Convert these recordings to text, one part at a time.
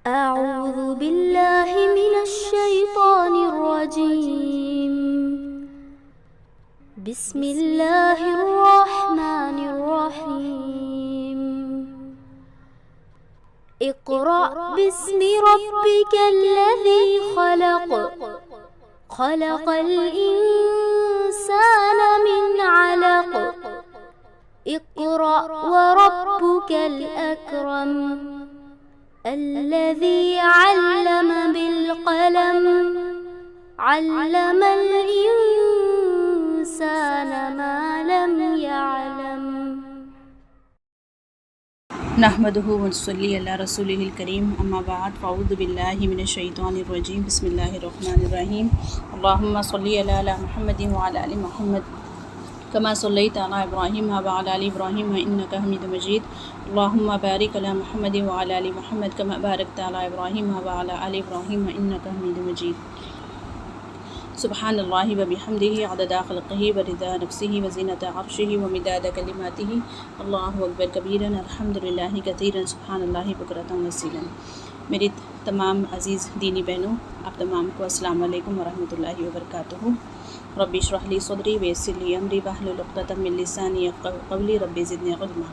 أعوذ بالله من الشيطان الرجيم. بسم الله الرحمن الرحيم. اقرأ باسم ربك الذي خلق. خلق الإنسان من علق. اقرأ وربك الأكرم. الذي علم بالقلم. علم الإنسان ما لم يعلم. نحمده ونصلي على رسوله الكريم اما بعد فاعوذ بالله من الشيطان الرجيم بسم الله الرحمن الرحيم اللهم صل على محمد وعلى ال محمد كما صليت على ابراهيم وعلى ال ابراهيم انك حميد مجيد اللهم بارك على محمد وعلى ال محمد كما باركت على ابراهيم وعلى ال ابراهيم انك حميد مجيد سبحان اللہ وبحمدہ عدد خلقہ ورضا نفسہ وزینۃ عرشہ ومداد کلماتہ اللہ اکبر کبیرا الحمدللہ کثیرا سبحان اللہ بکرۃ وصیلا۔ میری تمام عزیز دینی بہنوں، آپ تمام کو السلام علیکم ورحمۃ اللہ وبرکاتہ۔ رب اشرح لی صدری ویسر لی امری واحلل عقدۃ من لسانی یفقہوا قولی رب زدنی علما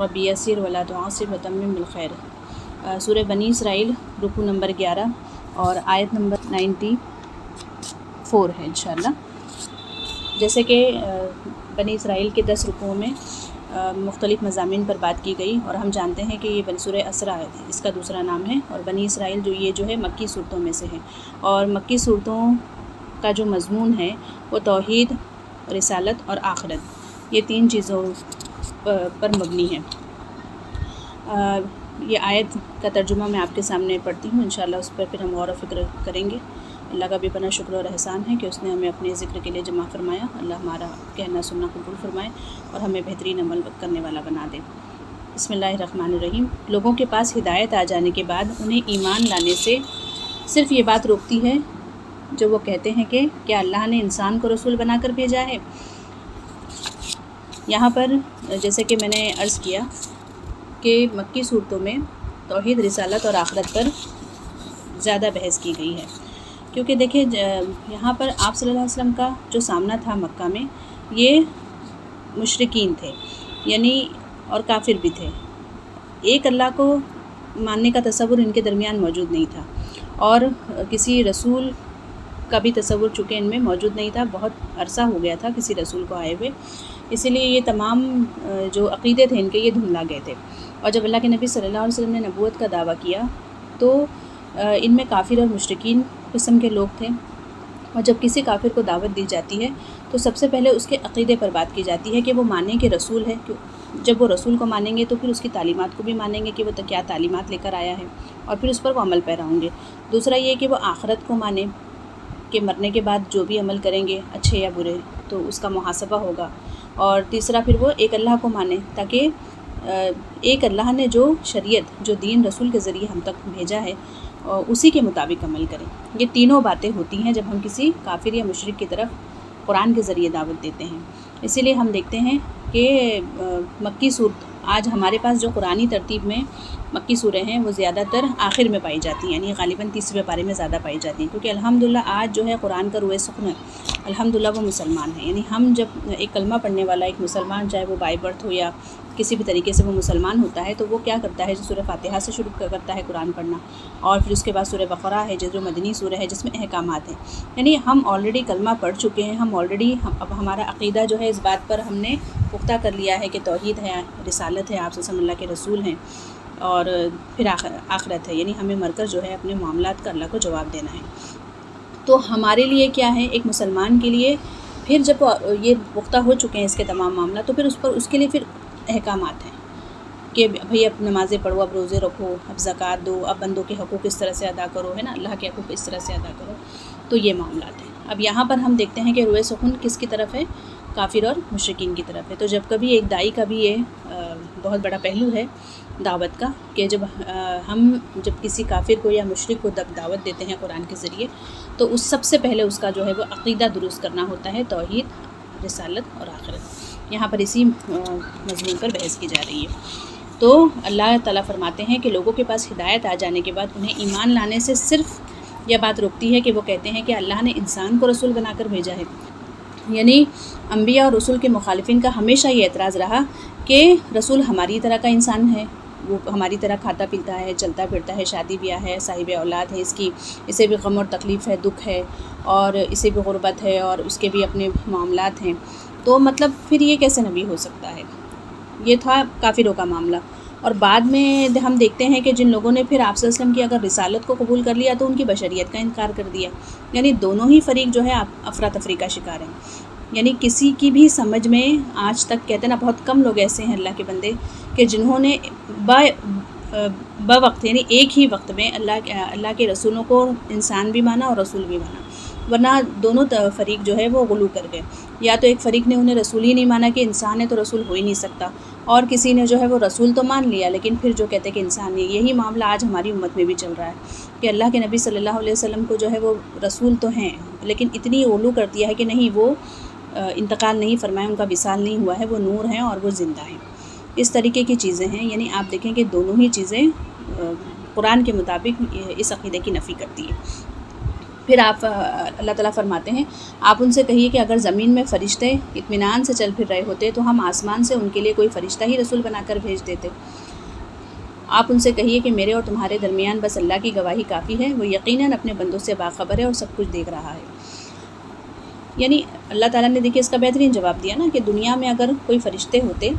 رب یسر ولا تعسر وتمم بالخیر۔ سورہ بنی اسرائیل رکوع نمبر 11 اور آیت نمبر 94 ہے انشاءاللہ۔ جیسے کہ بنی اسرائیل کے 10 رکوعوں میں مختلف مضامین پر بات کی گئی، اور ہم جانتے ہیں کہ یہ سورہ اسرا ہے، اس کا دوسرا نام ہے، اور بنی اسرائیل جو ہے مکی صورتوں میں سے ہے، اور مکی صورتوں کا جو مضمون ہے وہ توحید، رسالت اور آخرت، یہ 3 چیزوں پر مبنی ہے۔ یہ آیت کا ترجمہ میں آپ کے سامنے پڑھتی ہوں، انشاءاللہ اس پر پھر ہم غور و فکر کریں گے۔ اللہ کا بھی پناہ شکر اور احسان ہے کہ اس نے ہمیں اپنے ذکر کے لیے جمع فرمایا۔ اللہ ہمارا کہنا سننا قبول فرمائے اور ہمیں بہترین عمل کرنے والا بنا دے۔ بسم اللہ الرحمن الرحیم۔ لوگوں کے پاس ہدایت آ جانے کے بعد انہیں ایمان لانے سے صرف یہ بات روکتی ہے جو وہ کہتے ہیں کہ کیا اللہ نے انسان کو رسول بنا کر بھیجا ہے؟ یہاں پر جیسے کہ میں نے عرض کیا کہ مکی صورتوں میں توحید، رسالت اور آخرت پر زیادہ بحث کی گئی ہے، کیونکہ دیکھیں یہاں پر آپ صلی اللہ علیہ وسلم کا جو سامنا تھا مکہ میں، یہ مشرکین تھے، یعنی اور کافر بھی تھے۔ ایک اللہ کو ماننے کا تصور ان کے درمیان موجود نہیں تھا، اور کسی رسول کا بھی تصور چونکہ ان میں موجود نہیں تھا، بہت عرصہ ہو گیا تھا کسی رسول کو آئے ہوئے، اسی لیے یہ تمام جو عقیدے تھے ان کے یہ دھندلا گئے تھے۔ اور جب اللہ کے نبی صلی اللہ علیہ وسلم نے نبوت کا دعویٰ کیا تو ان میں کافر اور مشرکین قسم کے لوگ تھے، اور جب کسی کافر کو دعوت دی جاتی ہے تو سب سے پہلے اس کے عقیدے پر بات کی جاتی ہے کہ وہ مانیں کہ رسول ہے۔ جب وہ رسول کو مانیں گے تو پھر اس کی تعلیمات کو بھی مانیں گے کہ وہ کیا تعلیمات لے کر آیا ہے، اور پھر اس پر وہ عمل پیرا ہوں گے۔ دوسرا یہ کہ وہ آخرت کو مانیں کہ مرنے کے بعد جو بھی عمل کریں گے اچھے یا برے تو اس کا محاسبہ ہوگا، اور تیسرا پھر وہ ایک اللہ کو مانیں، تاکہ ایک اللہ نے جو شریعت، جو دین رسول کے ذریعے ہم تک بھیجا ہے اسی کے مطابق عمل کریں۔ یہ تینوں باتیں ہوتی ہیں جب ہم کسی کافر یا مشرک کی طرف قرآن کے ذریعے دعوت دیتے ہیں۔ اسی لیے ہم دیکھتے ہیں کہ مکی صورت آج ہمارے پاس جو قرآنی ترتیب میں مکی سوریں ہیں وہ زیادہ تر آخر میں پائی جاتی ہیں، یعنی غالباً 30ویں پارے میں زیادہ پائی جاتی ہیں، کیونکہ الحمدللہ آج جو ہے قرآن کا روئے سخن ہے، الحمدللہ وہ مسلمان ہیں۔ یعنی ہم جب ایک کلمہ پڑھنے والا ایک مسلمان، چاہے وہ بائی برتھ ہو یا کسی بھی طریقے سے وہ مسلمان ہوتا ہے، تو وہ کیا کرتا ہے، جو سورہ فاتحہ سے شروع کرتا ہے قرآن پڑھنا، اور پھر اس کے بعد سورہ بقرہ ہے جو مدنی سورہ ہے جس میں احکامات ہیں۔ یعنی ہم آلریڈی کلمہ پڑھ چکے ہیں، ہم آلریڈی اب ہمارا عقیدہ جو ہے اس بات پر ہم نے پختہ کر لیا ہے کہ توحید ہے، رسالت ہے، آپ صلی اللہ علیہ وسلم اللہ کے رسول ہیں، اور پھر آخرت ہے، یعنی ہمیں مر کر جو ہے اپنے معاملات کا اللہ کو جواب دینا ہے۔ تو ہمارے لیے کیا ہے، ایک مسلمان کے لیے پھر جب یہ پختہ ہو چکے ہیں اس کے تمام معاملات، تو پھر اس کے لیے پھر احکامات ہیں کہ بھئی اب نمازیں پڑھو، اب روزے رکھو، اب زکوٰۃ دو، اب بندوں کے حقوق اس طرح سے ادا کرو، ہے نا، اللہ کے حقوق اس طرح سے ادا کرو، تو یہ معاملات ہیں۔ اب یہاں پر ہم دیکھتے ہیں کہ روئے سخن کس کی طرف ہے، کافر اور مشرکین کی طرف ہے۔ تو جب کبھی ایک داعی کا بھی یہ بہت بڑا پہلو ہے دعوت کا، کہ جب کسی کافر کو یا مشرک کو دعوت دیتے ہیں قرآن کے ذریعے، تو اس سب سے پہلے اس کا جو ہے وہ عقیدہ درست کرنا ہوتا ہے، توحید، رسالت اور آخرت۔ یہاں پر اسی مضمون پر بحث کی جا رہی ہے۔ تو اللہ تعالیٰ فرماتے ہیں کہ لوگوں کے پاس ہدایت آ جانے کے بعد انہیں ایمان لانے سے صرف یہ بات روکتی ہے کہ وہ کہتے ہیں کہ اللہ نے انسان کو رسول بنا کر بھیجا ہے۔ یعنی انبیاء اور رسول کے مخالفین کا ہمیشہ یہ اعتراض رہا کہ رسول ہماری طرح کا انسان ہے، وہ ہماری طرح کھاتا پیتا ہے، چلتا پھرتا ہے، شادی بیاہ ہے، صاحب اولاد ہے، اسے بھی غم اور تکلیف ہے، دکھ ہے، اور اسے بھی غربت ہے، اور اس کے بھی اپنے معاملات ہیں، تو مطلب پھر یہ کیسے نبی ہو سکتا ہے؟ یہ تھا کافروں کا معاملہ۔ اور بعد میں ہم دیکھتے ہیں کہ جن لوگوں نے پھر آپ صلی اللہ علیہ وسلم کی اگر رسالت کو قبول کر لیا تو ان کی بشریت کا انکار کر دیا، یعنی دونوں ہی فریق جو ہے افراتفری کا شکار ہیں۔ یعنی کسی کی بھی سمجھ میں آج تک کہتے ہیں نا، بہت کم لوگ ایسے ہیں اللہ کے بندے کہ جنہوں نے وقت یعنی ایک ہی وقت میں اللہ کے رسولوں کو انسان بھی مانا اور رسول بھی مانا، ورنہ دونوں فریق جو ہے وہ غلو کر گئے۔ یا تو ایک فریق نے انہیں رسول ہی نہیں مانا کہ انسان ہے تو رسول ہو ہی نہیں سکتا، اور کسی نے جو ہے وہ رسول تو مان لیا لیکن پھر جو کہتے ہیں کہ انسان نہیں۔ یہی معاملہ آج ہماری امت میں بھی چل رہا ہے کہ اللہ کے نبی صلی اللہ علیہ وسلم کو جو ہے وہ رسول تو ہیں لیکن اتنی غلو کر دیا ہے کہ نہیں، وہ انتقال نہیں فرمائے، ان کا وصال نہیں ہوا ہے، وہ نور ہیں اور وہ زندہ ہیں۔ اس طریقے کی چیزیں ہیں، یعنی آپ دیکھیں کہ دونوں ہی چیزیں قرآن کے مطابق اس عقیدے کی نفی کرتی ہے۔ پھر آپ اللہ تعالیٰ فرماتے ہیں، آپ ان سے کہیے کہ اگر زمین میں فرشتے اطمینان سے چل پھر رہے ہوتے تو ہم آسمان سے ان کے لیے کوئی فرشتہ ہی رسول بنا کر بھیج دیتے۔ آپ ان سے کہیے کہ میرے اور تمہارے درمیان بس اللہ کی گواہی کافی ہے، وہ یقیناً اپنے بندوں سے باخبر ہے اور سب کچھ دیکھ رہا ہے۔ یعنی اللہ تعالیٰ نے دیکھیے اس کا بہترین جواب دیا نا کہ دنیا میں اگر کوئی فرشتے ہوتے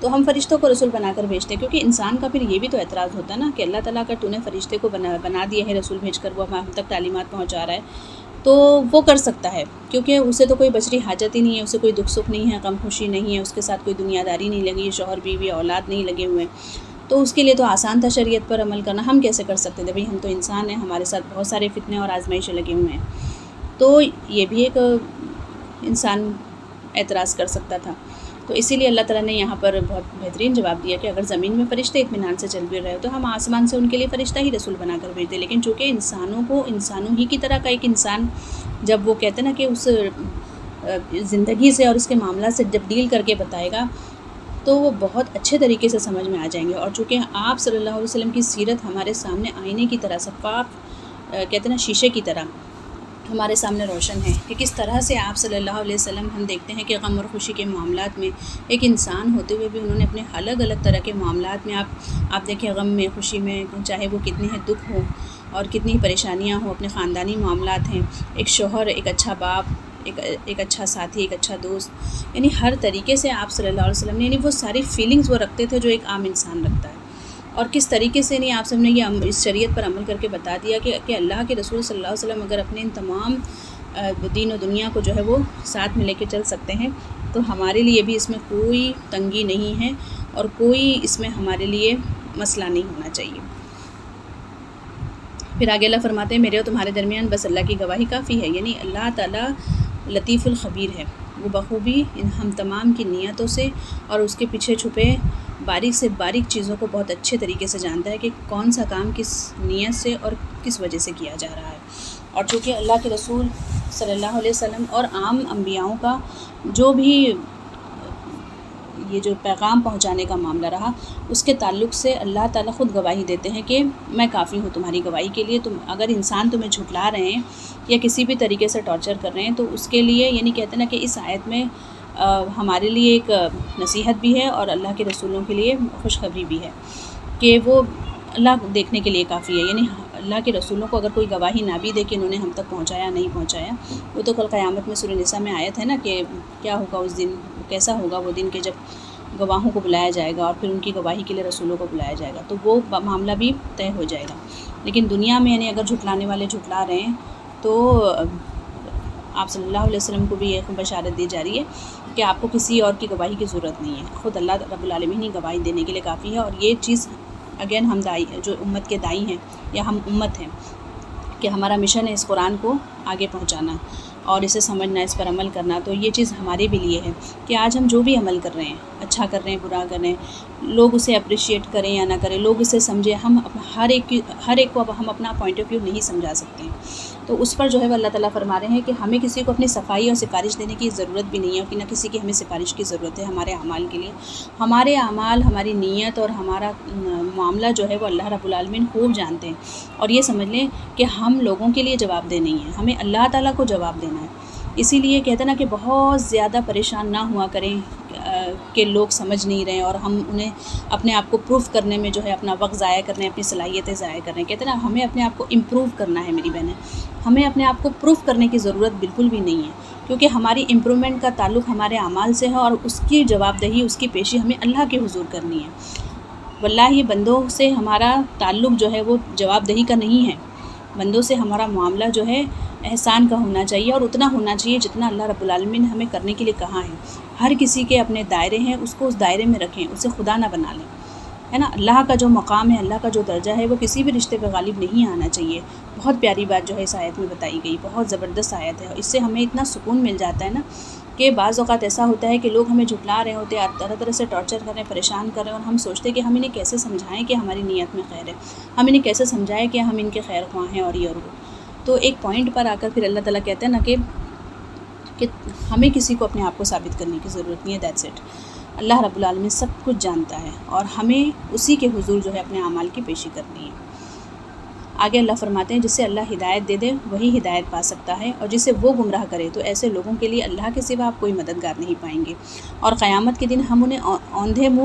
تو ہم فرشتوں کو رسول بنا کر بھیجتے، کیونکہ انسان کا پھر یہ بھی تو اعتراض ہوتا نا کہ اللہ تعالیٰ اگر تو نے فرشتے کو بنا دیا ہے رسول بھیج کر، وہ ہم تک تعلیمات پہنچا رہا ہے تو وہ کر سکتا ہے، کیونکہ اسے تو کوئی بشری حاجت ہی نہیں ہے، اسے کوئی دکھ سکھ نہیں ہے، غم خوشی نہیں ہے، اس کے ساتھ کوئی دنیا داری نہیں لگی، شوہر بیوی اولاد نہیں لگے ہوئے، تو اس کے لیے تو آسان تھا شریعت پر عمل کرنا۔ ہم کیسے کر سکتے تھے بھئی؟ ہم تو انسان ہیں، ہمارے ساتھ بہت سارے فتنے اور آزمائشیں لگے ہوئے ہیں، تو یہ بھی ایک انسان اعتراض کر سکتا تھا۔ تو اسی لیے اللہ تعالیٰ نے یہاں پر بہت بہترین جواب دیا کہ اگر زمین میں فرشتے اطمینان سے چل بھی رہے ہو تو ہم آسمان سے ان کے لیے فرشتہ ہی رسول بنا کر بھیج دیں، لیکن چونکہ انسانوں کو انسانوں ہی کی طرح کا ایک انسان جب وہ کہتے ہیں نا کہ اس زندگی سے اور اس کے معاملات سے جب ڈیل کر کے بتائے گا تو وہ بہت اچھے طریقے سے سمجھ میں آ جائیں گے۔ اور چونکہ آپ صلی اللہ علیہ وسلم کی سیرت ہمارے سامنے آئینے کی طرح شفاف کہتے ہیں نا شیشے کی طرح ہمارے سامنے روشن ہے کہ کس طرح سے آپ صلی اللہ علیہ وسلم ہم دیکھتے ہیں کہ غم اور خوشی کے معاملات میں ایک انسان ہوتے ہوئے بھی انہوں نے اپنے الگ الگ طرح کے معاملات میں آپ دیکھیں غم میں خوشی میں چاہے وہ کتنے ہیں دکھ ہوں اور کتنی پریشانیاں ہوں، اپنے خاندانی معاملات ہیں، ایک شوہر، ایک اچھا باپ، ایک اچھا ساتھی، ایک اچھا دوست، یعنی ہر طریقے سے آپ صلی اللہ علیہ وسلم نے یعنی وہ ساری فیلنگز وہ رکھتے تھے جو ایک عام انسان رکھتا ہے۔ اور کس طریقے سے نہیں آپ سب نے یہ اس شریعت پر عمل کر کے بتا دیا کہ اللہ کے رسول صلی اللہ علیہ وسلم اگر اپنے ان تمام دین و دنیا کو جو ہے وہ ساتھ میں لے کے چل سکتے ہیں تو ہمارے لیے بھی اس میں کوئی تنگی نہیں ہے اور کوئی اس میں ہمارے لیے مسئلہ نہیں ہونا چاہیے۔ پھر آگے اللہ فرماتے ہیں، میرے اور تمہارے درمیان بس اللہ کی گواہی کافی ہے، یعنی اللہ تعالیٰ لطیف الخبیر ہے، وہ بخوبی ہم تمام کی نیتوں سے اور اس کے پیچھے چھپے باریک سے باریک چیزوں کو بہت اچھے طریقے سے جانتا ہے کہ کون سا کام کس نیت سے اور کس وجہ سے کیا جا رہا ہے۔ اور چونکہ اللہ کے رسول صلی اللہ علیہ وسلم اور عام انبیاؤں کا جو بھی یہ جو پیغام پہنچانے کا معاملہ رہا اس کے تعلق سے اللہ تعالیٰ خود گواہی دیتے ہیں کہ میں کافی ہوں تمہاری گواہی کے لیے۔ تم اگر انسان تمہیں جھٹلا رہے ہیں یا کسی بھی طریقے سے ٹارچر کر رہے ہیں تو اس کے لیے یعنی کہتے ہیں نا کہ اس آیت میں ہمارے لیے ایک نصیحت بھی ہے اور اللہ کے رسولوں کے لیے خوشخبری بھی ہے کہ وہ اللہ دیکھنے کے لیے کافی ہے۔ یعنی اللہ کے رسولوں کو اگر کوئی گواہی نہ بھی دے کہ انہوں نے ہم تک پہنچایا نہیں پہنچایا، وہ تو کل قیامت میں سورہ نساء میں آیت ہے نا کہ کیا ہوگا اس دن، کیسا ہوگا وہ دن کہ جب گواہوں کو بلایا جائے گا اور پھر ان کی گواہی کے لیے رسولوں کو بلایا جائے گا، تو وہ معاملہ بھی طے ہو جائے گا۔ لیکن دنیا میں یعنی اگر جھٹلانے والے جھٹلا رہے ہیں تو آپ صلی اللہ علیہ وسلم کو بھی یہ بشارت دی جا رہی ہے کہ آپ کو کسی اور کی گواہی کی ضرورت نہیں ہے، خود اللہ رب العالمین ہی گواہی دینے کے لیے کافی ہے۔ اور یہ چیز اگین ہم دائی جو امت کے دائی ہیں یا ہم امت ہیں کہ ہمارا مشن ہے اس قرآن کو آگے پہنچانا اور اسے سمجھنا، اس پر عمل کرنا، تو یہ چیز ہمارے بھی لیے ہے کہ آج ہم جو بھی عمل کر رہے ہیں، اچھا کر رہے ہیں، برا کر رہے ہیں، لوگ اسے اپریشیٹ کریں یا نہ کریں، لوگ اسے سمجھیں، ہر ایک کو اب ہم اپنا پوائنٹ آف ویو نہیں سمجھا سکتے ہیں۔ تو اس پر جو ہے وہ اللہ تعالیٰ فرما رہے ہیں کہ ہمیں کسی کو اپنی صفائی اور سفارش دینے کی ضرورت بھی نہیں ہے، کہ نہ کسی کی ہمیں سفارش کی ضرورت ہے ہمارے اعمال کے لیے۔ ہمارے اعمال، ہماری نیت اور ہمارا معاملہ جو ہے وہ اللہ رب العالمین خوب جانتے ہیں، اور یہ سمجھ لیں کہ ہم لوگوں کے لیے جواب دہ نہیں ہیں، ہمیں اللہ تعالیٰ کو جواب دینا ہے۔ اسی لیے کہتے ہیں نا کہ بہت زیادہ پریشان نہ ہوا کریں کہ لوگ سمجھ نہیں رہے اور ہم انہیں اپنے آپ کو پروف کرنے میں جو ہے اپنا وقت ضائع کر رہے ہیں، اپنی صلاحیتیں ضائع کر رہے ہیں۔ کہتے ہیں نا ہمیں اپنے آپ کو امپروو کرنا ہے میری بہنیں، ہمیں اپنے آپ کو پروف کرنے کی ضرورت بالکل بھی نہیں ہے، کیونکہ ہماری امپرومنٹ کا تعلق ہمارے اعمال سے ہے، اور اس کی جواب دہی، اس کی پیشی ہمیں اللہ کے حضور کرنی ہے۔ واللہ بندوں سے ہمارا تعلق جو ہے وہ جواب دہی کا نہیں ہے، بندوں سے ہمارا معاملہ جو ہے احسان کا ہونا چاہیے، اور اتنا ہونا چاہیے جتنا اللہ رب العالمین نے ہمیں کرنے کے لیے کہا ہے۔ ہر کسی کے اپنے دائرے ہیں، اس کو اس دائرے میں رکھیں، اسے خدا نہ بنا لیں، ہے نا۔ اللہ کا جو مقام ہے، اللہ کا جو درجہ ہے، وہ کسی بھی رشتے پہ غالب نہیں آنا چاہیے۔ بہت پیاری بات جو ہے اس آیت میں بتائی گئی، بہت زبردست آیت ہے، اور اس سے ہمیں اتنا سکون مل جاتا ہے نا کہ بعض اوقات ایسا ہوتا ہے کہ لوگ ہمیں جھٹلا رہے ہوتے ہیں، طرح طرح سے ٹارچر کر رہے ہیں، پریشان کر رہے ہیں، اور ہم سوچتے ہیں کہ ہم انہیں کیسے سمجھائیں کہ ہماری نیت میں خیر ہے، ہم انہیں کیسے سمجھائیں کہ ہم ان کے خیر خواہ ہیں، اور یہ اور وہ۔ تو ایک پوائنٹ پر آ کر پھر اللہ تعالیٰ کہتے ہیں نا کہ ہمیں کسی کو اپنے آپ کو ثابت کرنے کی ضرورت نہیں ہے، دیٹس اٹ۔ اللہ رب العالمین سب کچھ جانتا ہے، اور ہمیں اسی کے حضور جو ہے اپنے اعمال کی پیشی کرنی ہے۔ آگے اللہ فرماتے ہیں جسے اللہ ہدایت دے دے وہی ہدایت پا سکتا ہے، اور جسے وہ گمراہ کرے تو ایسے لوگوں کے لیے اللہ کے سوا آپ کوئی مددگار نہیں پائیں گے، اور قیامت کے دن ہم انہیں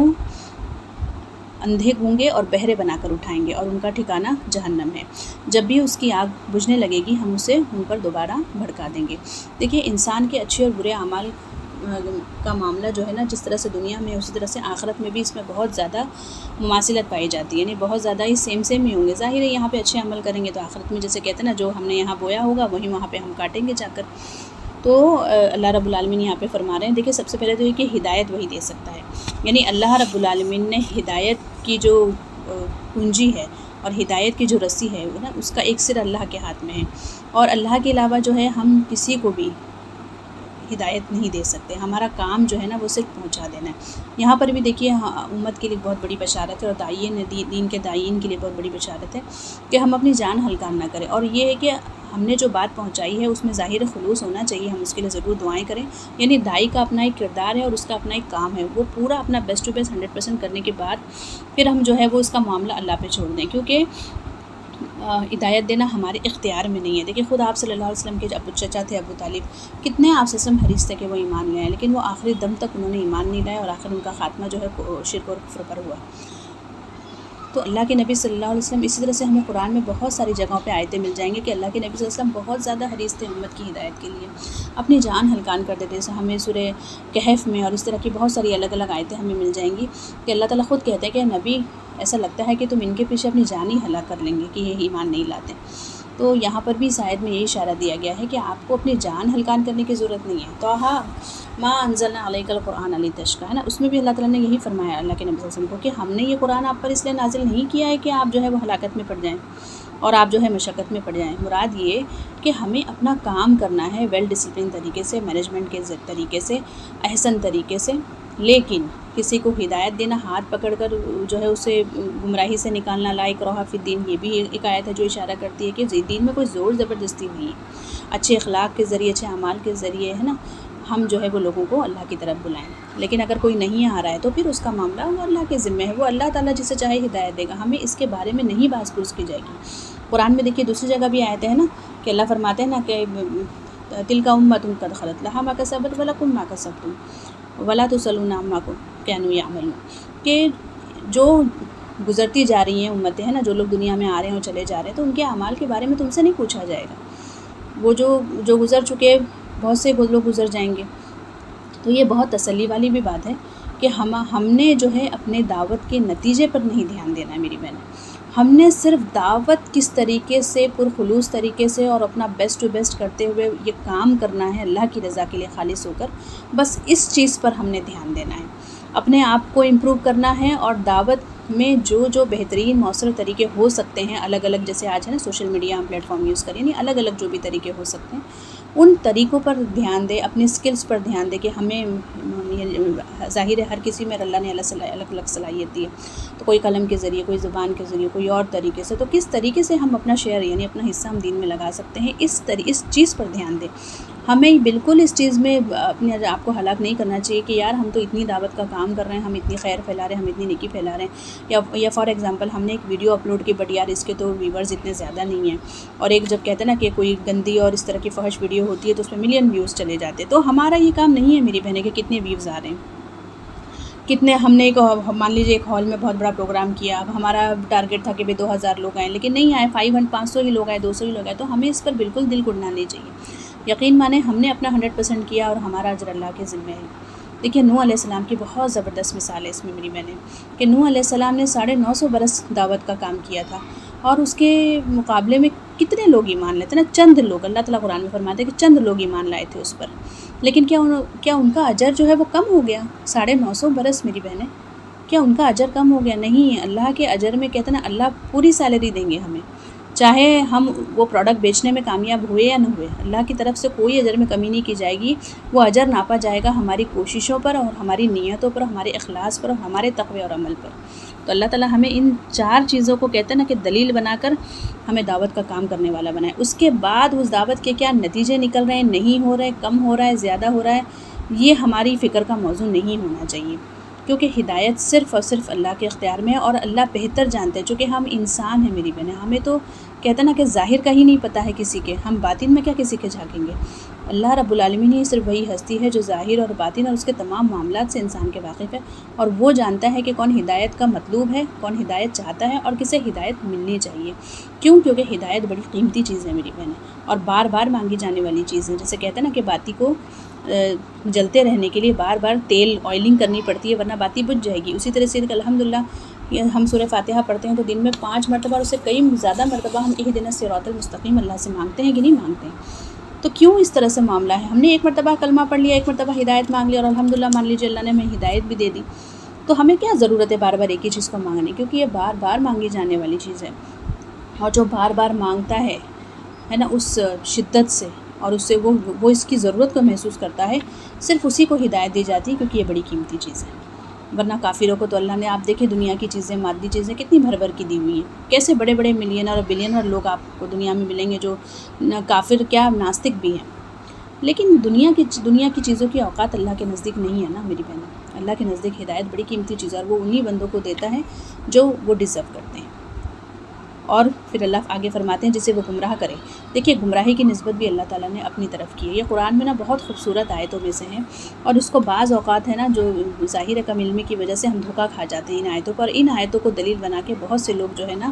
اندھے گونگے اور بہرے بنا کر اٹھائیں گے، اور ان کا ٹھکانہ جہنم ہے۔ جب بھی اس کی آگ بجھنے لگے گی ہم اسے ان پر دوبارہ بھڑکا دیں گے۔ دیکھیے انسان کے اچھے اور برے اعمال کا معاملہ جو ہے نا، جس طرح سے دنیا میں اسی طرح سے آخرت میں بھی اس میں بہت زیادہ مماثلت پائی جاتی ہے، یعنی بہت زیادہ ہی سیم ہی ہوں گے۔ ظاہر ہے یہاں پہ اچھے عمل کریں گے تو آخرت میں جیسے کہتے ہیں نا، جو ہم نے یہاں بویا ہوگا وہی وہاں پہ ہم کاٹیں گے جا کر۔ تو اللہ رب العالمین یہاں پہ فرما رہے ہیں، دیکھیں سب سے پہلے تو یہ کہ ہدایت وہی دے سکتا ہے، یعنی اللہ رب العالمین نے ہدایت کی جو کنجی ہے اور ہدایت کی جو رسی ہے نا، اس کا ایک سر اللہ کے ہاتھ میں ہے، اور اللہ کے علاوہ جو ہے ہم کسی کو بھی ہدایت نہیں دے سکتے۔ ہمارا کام جو ہے نا وہ صرف پہنچا دینا ہے۔ یہاں پر بھی دیکھیے امت کے لیے بہت بڑی بشارت ہے، اور دین کے داعین کے لیے بہت بڑی بشارت ہے کہ ہم اپنی جان ہلکا نہ کریں، اور یہ ہے کہ ہم نے جو بات پہنچائی ہے اس میں ظاہر خلوص ہونا چاہیے، ہم اس کے لیے ضرور دعائیں کریں۔ یعنی داعی کا اپنا ایک کردار ہے اور اس کا اپنا ایک کام ہے، وہ پورا اپنا بیسٹ ٹو بیسٹ 100% کرنے کے بعد پھر ہم جو ہے وہ اس کا معاملہ اللہ پہ چھوڑ دیں، کیونکہ ہدایت دینا ہمارے اختیار میں نہیں ہے۔ دیکھیے خود آپ صلی اللہ علیہ وسلم کے ابو چچا تھے ابو طالب، کتنے آپ سے حریص تھے کہ وہ ایمان لے آئے، لیکن وہ آخری دم تک انہوں نے ایمان نہیں لایا، اور آخر ان کا خاتمہ جو ہے شرک اور کفر پر ہوا۔ تو اللہ کے نبی صلی اللہ علیہ وسلم اسی طرح سے ہمیں قرآن میں بہت ساری جگہوں پہ آیتیں مل جائیں گے کہ اللہ کے نبی صلی اللہ علیہ وسلم بہت زیادہ حریص تھے امت کی ہدایت کے لیے، اپنی جان ہلکان کر دیتے۔ جیسے ہمیں سورہ کہف میں اور اس طرح کی بہت ساری الگ الگ آیتیں ہمیں مل جائیں گی کہ اللہ تعالیٰ خود کہتے ہیں کہ نبی ایسا لگتا ہے کہ تم ان کے پیچھے اپنی جان ہی ہلاک کر لیں گے کہ یہ ایمان نہیں لاتے۔ تو یہاں پر بھی اس آیت میں یہی اشارہ دیا گیا ہے کہ آپ کو اپنی جان ہلکان کرنے کی ضرورت نہیں ہے۔ تو ما انزلنا علیک القرآن لتشقی، ہے نا، اس میں بھی اللہ تعالیٰ نے یہی فرمایا اللہ کے نبی صلی اللہ علیہ وسلم کو کہ ہم نے یہ قرآن آپ پر اس لیے نازل نہیں کیا ہے کہ آپ جو ہے وہ ہلاکت میں پڑ جائیں اور آپ جو ہے مشقت میں پڑ جائیں۔ مراد یہ کہ ہمیں اپنا کام کرنا ہے ویل ڈسپلن طریقے سے، مینجمنٹ کے طریقے سے، احسن طریقے سے، لیکن کسی کو ہدایت دینا، ہاتھ پکڑ کر جو ہے اسے گمراہی سے نکالنا، لا اکراہ فی الدین، یہ بھی ایک آیت ہے جو اشارہ کرتی ہے کہ دین میں کوئی زور زبردستی نہیں ہے۔ اچھے اخلاق کے ذریعے، اچھے اعمال کے ذریعے، ہے نا، ہم جو ہے وہ لوگوں کو اللہ کی طرف بلائیں۔ لیکن اگر کوئی نہیں آ رہا ہے تو پھر اس کا معاملہ وہ اللہ کے ذمہ ہے، وہ اللہ تعالیٰ جسے چاہے ہدایت دے گا، ہمیں اس کے بارے میں نہیں باز پرس کی جائے گی۔ قرآن میں دیکھیے دوسری جگہ بھی آیت ہے نا کہ اللہ فرماتے ہیں نا کہ تلک امۃ قد خلت لہا ما کسبت ولکم ما کسبتم ولا تسألون عما کانوا یعملون، کہ جو گزرتی جا رہی ہیں امتیں ہیں نا، جو لوگ دنیا میں آ رہے ہیں اور چلے جا رہے ہیں، تو ان کے اعمال کے بارے میں تم سے نہیں پوچھا جائے گا۔ وہ جو گزر چکے، بہت سے لوگ گزر جائیں گے۔ تو یہ بہت تسلی والی بھی بات ہے کہ ہم نے جو ہے اپنے دعوت کے نتیجے پر نہیں دھیان دینا ہے میری بہن، ہم نے صرف دعوت کس طریقے سے پرخلوص طریقے سے اور اپنا بیسٹ ٹو بیسٹ کرتے ہوئے یہ کام کرنا ہے اللہ کی رضا کے لیے خالص ہو کر، بس اس چیز پر ہم نے دھیان دینا ہے، اپنے آپ کو امپروو کرنا ہے، اور دعوت میں جو بہترین مؤثر طریقے ہو سکتے ہیں الگ الگ، جیسے آج ہے نا سوشل میڈیا ہم پلیٹ فارم یوز کریں، یعنی الگ الگ جو بھی طریقے ہو سکتے ہیں ان طریقوں پر دھیان دے، اپنی سکلز پر دھیان دے کہ ہمیں ظاہر ہے ہر کسی میں اللہ نے الگ الگ صلاحیت دی ہے، تو کوئی قلم کے ذریعے، کوئی زبان کے ذریعے، کوئی اور طریقے سے، تو کس طریقے سے ہم اپنا شیئر یعنی اپنا حصہ ہم دین میں لگا سکتے ہیں، اس چیز پر دھیان دیں۔ ہمیں بالکل اس چیز میں اپنے آپ کو ہلاک نہیں کرنا چاہیے کہ یار ہم تو اتنی دعوت کا کام کر رہے ہیں، ہم اتنی خیر پھیلا رہے ہیں، ہم اتنی نیکی پھیلا رہے ہیں، یا فار ایگزامپل ہم نے ایک ویڈیو اپلوڈ کی بٹ یار اس کے تو ویورز اتنے زیادہ نہیں ہیں، اور ایک جب کہتے ہیں نا کہ کوئی گندی اور اس طرح کی فحش ویڈیو ہوتی ہے تو اس میں ملین ویوز چلے جاتے ہیں، تو ہمارا یہ کام نہیں ہے میری بہنیں کہ کتنے ویوز آ رہے ہیں، کتنے ہم نے مان لیجیے ایک ہال میں بہت بڑا پروگرام کیا، اب ہمارا ٹارگیٹ تھا کہ 2000 لوگ آئیں لیکن نہیں آئے، 500 ہی لوگ آئے، 200 ہی لوگ آئے، تو ہمیں اس پر بالکل دل گڑنا نہیں چاہیے۔ یقین مانیں ہم نے اپنا 100% کیا اور ہمارا اجر اللہ کے ذمہ ہے۔ دیکھیے نوح علیہ السلام کی بہت زبردست مثال ہے اس میں میری بہنیں، کہ نوح علیہ السلام نے 950 برس دعوت کا کام کیا تھا، اور اس کے مقابلے میں کتنے لوگ ایمان لائے تھے نا، چند لوگ، اللہ تعالیٰ قرآن میں فرماتے ہیں کہ چند لوگ ایمان لائے تھے اس پر، لیکن کیا ان کا اجر جو ہے وہ کم ہو گیا؟ 950 برس میری بہنیں، کیا ان کا اجر کم ہو گیا؟ نہیں، اللہ کے اجر میں کہتے ہیں نا اللہ پوری سیلری دیں گے ہمیں، چاہے ہم وہ پروڈکٹ بیچنے میں کامیاب ہوئے یا نہ ہوئے، اللہ کی طرف سے کوئی اجر میں کمی نہیں کی جائے گی، وہ اجر ناپا جائے گا ہماری کوششوں پر اور ہماری نیتوں پر، ہمارے اخلاص پر اور ہمارے تقوی اور عمل پر۔ تو اللہ تعالیٰ ہمیں ان 4 چیزوں کو کہتے ہیں نا کہ دلیل بنا کر ہمیں دعوت کا کام کرنے والا بنائے، اس کے بعد اس دعوت کے کیا نتیجے نکل رہے ہیں، نہیں ہو رہے، کم ہو رہا ہے، زیادہ ہو رہا ہے، یہ ہماری فکر کا موضوع نہیں ہونا چاہیے، کیونکہ ہدایت صرف اور صرف اللہ کے اختیار میں ہے، اور اللہ بہتر جانتے ہیں، چونکہ ہم انسان ہیں میری بہنیں، ہمیں تو کہتے ہیں نا کہ ظاہر کا ہی نہیں پتہ ہے کسی کے، ہم باطن میں کیا کسی کے جھانکیں گے۔ اللہ رب العالمین ہی صرف وہی ہستی ہے جو ظاہر اور باطن اور اس کے تمام معاملات سے انسان کے واقف ہے، اور وہ جانتا ہے کہ کون ہدایت کا مطلوب ہے، کون ہدایت چاہتا ہے اور کسے ہدایت ملنی چاہیے۔ کیونکہ ہدایت بڑی قیمتی چیز ہے میری بہنیں، اور بار بار مانگی جانے والی چیز ہے، جیسے کہتے ہیں نا کہ باتی کو جلتے رہنے کے لیے بار بار تیل آئلنگ کرنی پڑتی ہے ورنہ باتی بجھ جائے گی۔ اسی طرح سے الحمدللہ ہم سورہ فاتحہ پڑھتے ہیں تو دن میں 5 مرتبہ اور اس سے کئی زیادہ مرتبہ ہم اہدنا الصراط المستقیم اللہ سے مانگتے ہیں کہ نہیں مانگتے ہیں؟ تو کیوں اس طرح سے معاملہ ہے؟ ہم نے ایک مرتبہ کلمہ پڑھ لیا، ایک مرتبہ ہدایت مانگ لی، اور الحمدللہ مان لیجیے اللہ نے ہمیں ہدایت بھی دے دی، تو ہمیں کیا ضرورت ہے بار بار ایک ہی چیز کو مانگنے؟ کیونکہ یہ بار بار مانگی جانے والی چیز ہے، اور جو بار بار مانگتا ہے نا اس شدت سے، اور اس سے وہ اس کی ضرورت کو محسوس کرتا ہے، صرف اسی کو ہدایت دی جاتی ہے، کیونکہ یہ بڑی قیمتی چیز ہے۔ ورنہ کافروں کو تو اللہ نے آپ دیکھیں دنیا کی چیزیں، مادی چیزیں کتنی بھر بھر کی دی ہوئی ہیں، کیسے بڑے بڑے ملینر اور بلینر لوگ آپ کو دنیا میں ملیں گے جو کافر کیا ناستک بھی ہیں، لیکن دنیا کی چیزوں کی اوقات اللہ کے نزدیک نہیں ہے نا میری بہنوں۔ اللہ کے نزدیک ہدایت بڑی قیمتی چیز ہے، اور وہ انہی بندوں کو دیتا ہے جو وہ ڈیزرو کرتے ہیں، اور پھر اللہ آگے فرماتے ہیں جسے وہ گمراہ کرے۔ دیکھیے گمراہی کی نسبت بھی اللہ تعالیٰ نے اپنی طرف کی ہے، یہ قرآن میں نا بہت خوبصورت آیتوں میں سے ہیں، اور اس کو بعض اوقات ہے نا جو ظاہر کم علمی کی وجہ سے ہم دھوکہ کھا جاتے ہیں ان آیتوں پر، ان آیتوں کو دلیل بنا کے بہت سے لوگ جو ہے نا